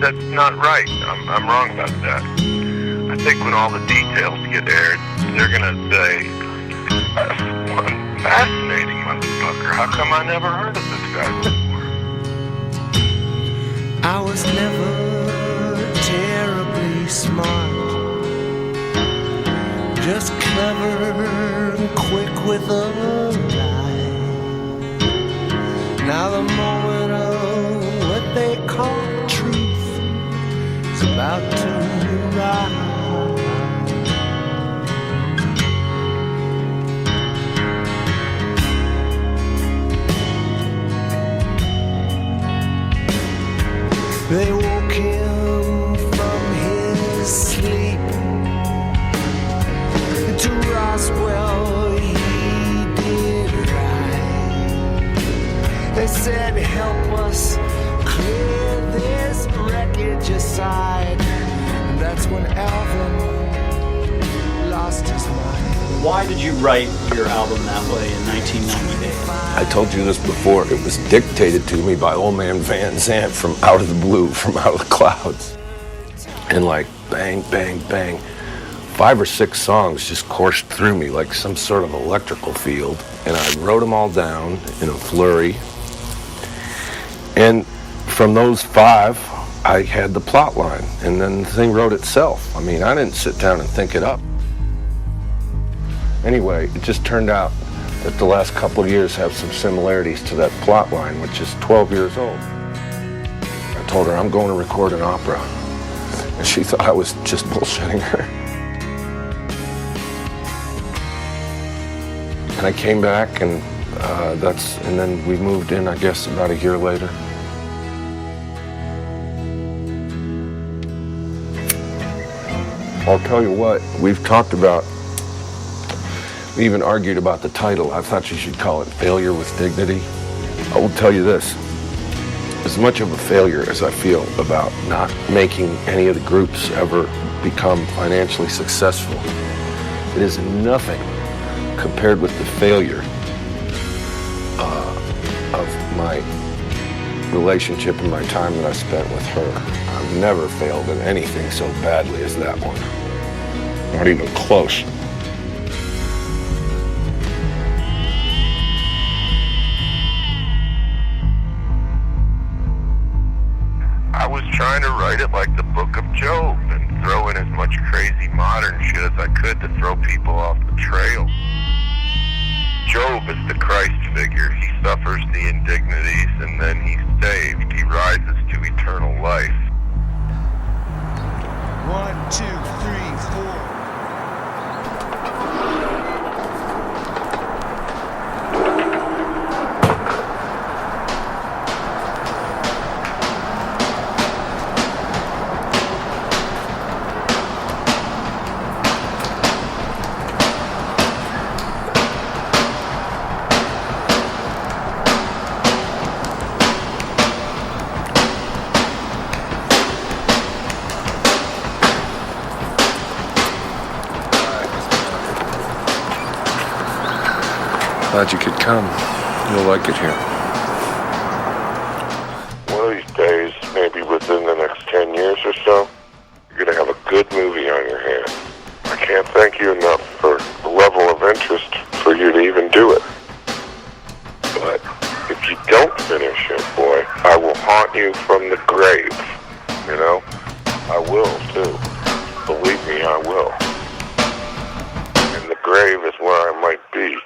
that's not right. I'm wrong about that. I think when all the details get aired, they're gonna say, "That's one fascinating motherfucker. How come I never heard of this guy before?" I was never terribly smart, just clever and quick with a lie. Now the moment of what they call truth is about to arrive. They woke him from his sleep to Roswell, he did right. They said, help us clear this wreckage aside. And that's when Alvin lost his mind. Why did you write your album that way in 1998? I told you this before. It was dictated to me by old man Van Zandt from out of the blue, from out of the clouds. And like bang, bang, bang. 5 or 6 songs just coursed through me like some sort of electrical field. And I wrote them all down in a flurry. And from those 5, I had the plot line. And then the thing wrote itself. I mean, I didn't sit down and think it up. Anyway, it just turned out that the last couple of years have some similarities to that plot line, which is 12 years old. I told her I'm going to record an opera, and she thought I was just bullshitting her. And I came back, and and then we moved in, I guess, about a year later. I'll tell you what, we've talked about. We even argued about the title. I thought you should call it Failure with Dignity. I will tell you this. As much of a failure as I feel about not making any of the groups ever become financially successful, it is nothing compared with the failure of my relationship and my time that I spent with her. I've never failed in anything so badly as that one. Not even close. I was trying to write it like the Book of Job and throw in as much crazy modern shit as I could to throw people off the trail. Job is the Christ figure. He suffers the indignities and then he's saved. He rises to eternal life. 1, 2, 3, 4. Glad you could come. You'll like it here. One of these days, maybe within the next 10 years or so, you're going to have a good movie on your hands. I can't thank you enough for the level of interest for you to even do it. But if you don't finish it, boy, I will haunt you from the grave. You know? I will, too. Believe me, I will. And the grave is where I might be.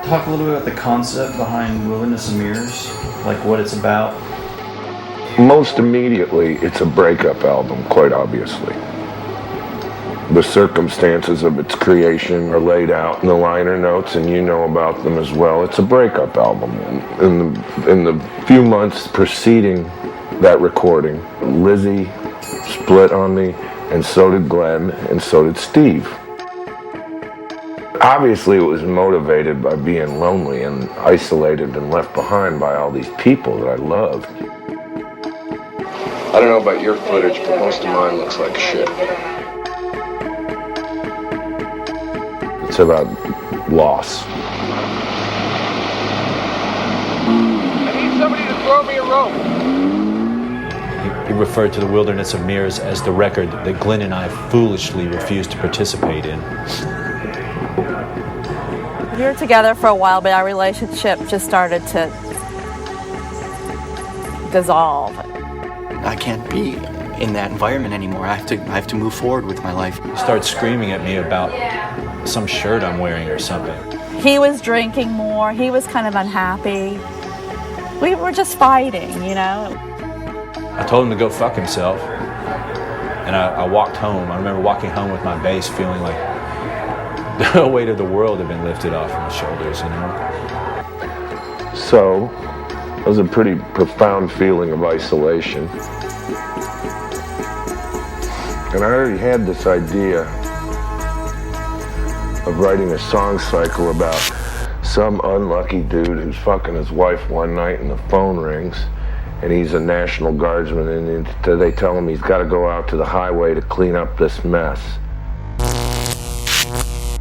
Talk a little bit about the concept behind Wilderness of Mirrors, like what it's about. Most immediately, it's a breakup album, quite obviously. The circumstances of its creation are laid out in the liner notes, and you know about them as well. It's a breakup album. In the few months preceding that recording, Lizzie split on me, and so did Glenn, and so did Steve. Obviously, it was motivated by being lonely and isolated and left behind by all these people that I loved. I don't know about your footage, but most of mine looks like shit. It's about loss. throw me a rope. He referred to the Wilderness of Mirrors as the record that Glenn and I foolishly refused to participate in. We were together for a while, but our relationship just started to dissolve. I can't be in that environment anymore. I have to move forward with my life. He started screaming at me about some shirt I'm wearing or something. He was drinking more. He was kind of unhappy. We were just fighting, you know. I told him to go fuck himself, and I walked home. I remember walking home with my bass feeling like the weight of the world had been lifted off my shoulders, you know. So, it was a pretty profound feeling of isolation. And I already had this idea of writing a song cycle about some unlucky dude who's fucking his wife one night and the phone rings, and he's a National Guardsman, and they tell him he's got to go out to the highway to clean up this mess.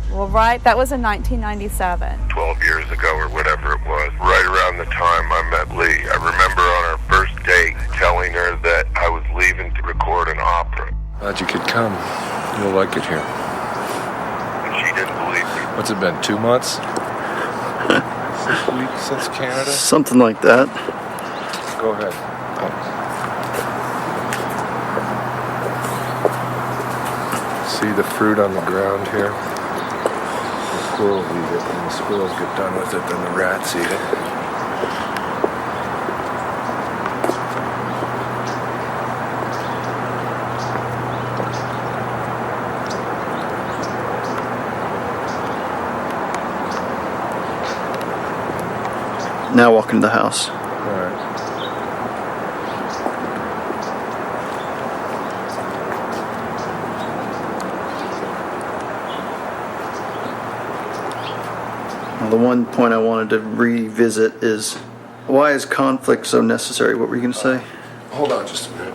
Well, right, that was in 1997. 12 years ago or whatever it was, right around the time I met Leigh. I remember on our first date telling her that I was leaving to record an opera. Glad you could come. You'll like it here. And she didn't believe me. What's it been, 2 months? 6 weeks since Canada? Something like that. Go ahead. See the fruit on the ground here? The squirrels eat it. When the squirrels get done with it, then the rats eat it. Now walk into the house. All right. Now, the one point I wanted to revisit is, why is conflict so necessary? What were you going to say? Hold on just a minute.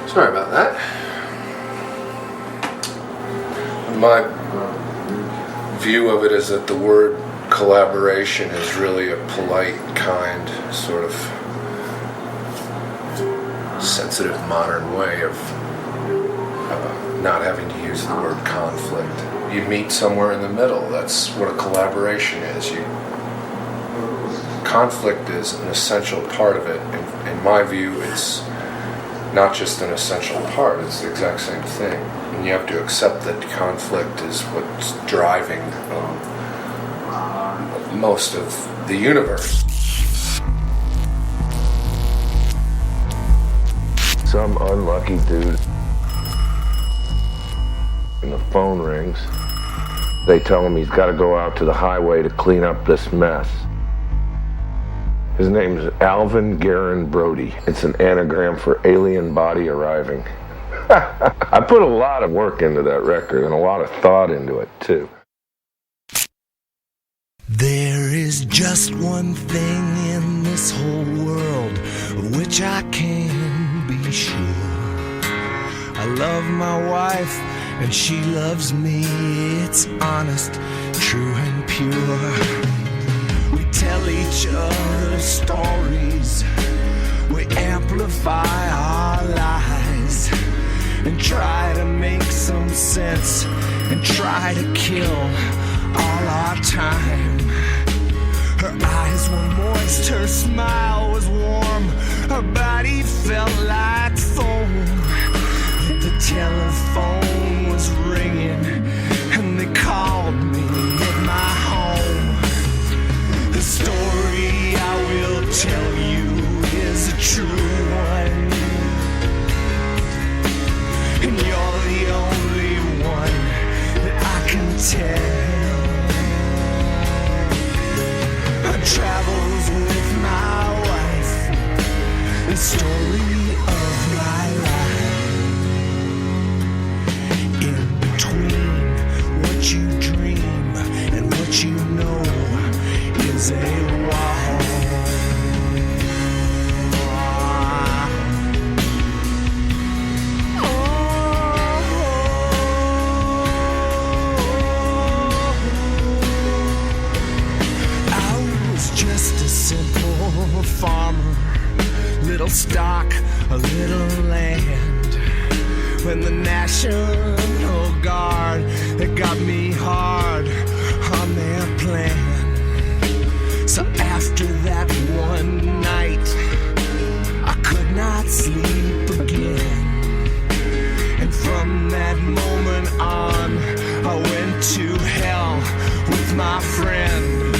Sorry about that. My view of it is that the word collaboration is really a polite, kind, sort of sensitive, modern way of not having to use the word conflict. You meet somewhere in the middle. That's what a collaboration is. Conflict is an essential part of it. In my view, it's not just an essential part, it's the exact same thing. And you have to accept that conflict is what's driving most of the universe. Some unlucky dude, and the phone rings. They tell him he's got to go out to the highway to clean up this mess. His name's Alvin Garen Brody. It's an anagram for alien body arriving. I put a lot of work into that record and a lot of thought into it, too. There is just one thing in this whole world of which I can be sure. I love my wife and she loves me. It's honest, true and pure. We tell each other stories. We amplify our lies and try to make some sense and try to kill all our time. Her eyes were moist, her smile was warm, her body felt like foam. The telephone was ringing and they called me at my home. The story I will tell you is a true one, and you're the only one that I can tell. Our travels with my wife, the story of my life. In between what you dream and what you know, little stock, a little land. When the National Guard, they got me hard on their plan. So after that one night, I could not sleep again. And from that moment on, I went to hell with my friend.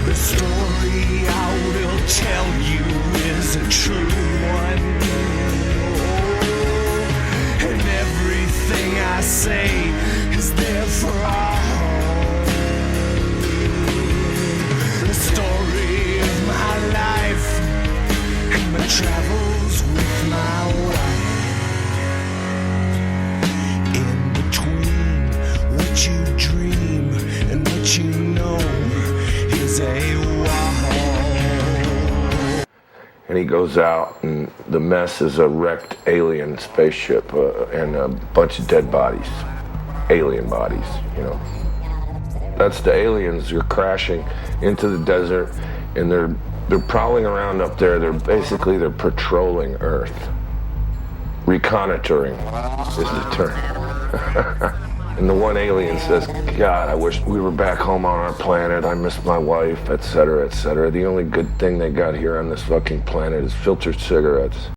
The story I will tell you is a true one. And everything I say is there for all. The story of my life and my travels with my wife. In between what you dream and what you know is a wall. And he goes out, and the mess is a wrecked alien spaceship and a bunch of dead bodies. Alien bodies, you know. That's the aliens. You're crashing into the desert, and they're prowling around up there. They're patrolling Earth. Reconnoitering is the term. And the one alien says, God, I wish we were back home on our planet. I miss my wife, etc., etc. The only good thing they got here on this fucking planet is filtered cigarettes.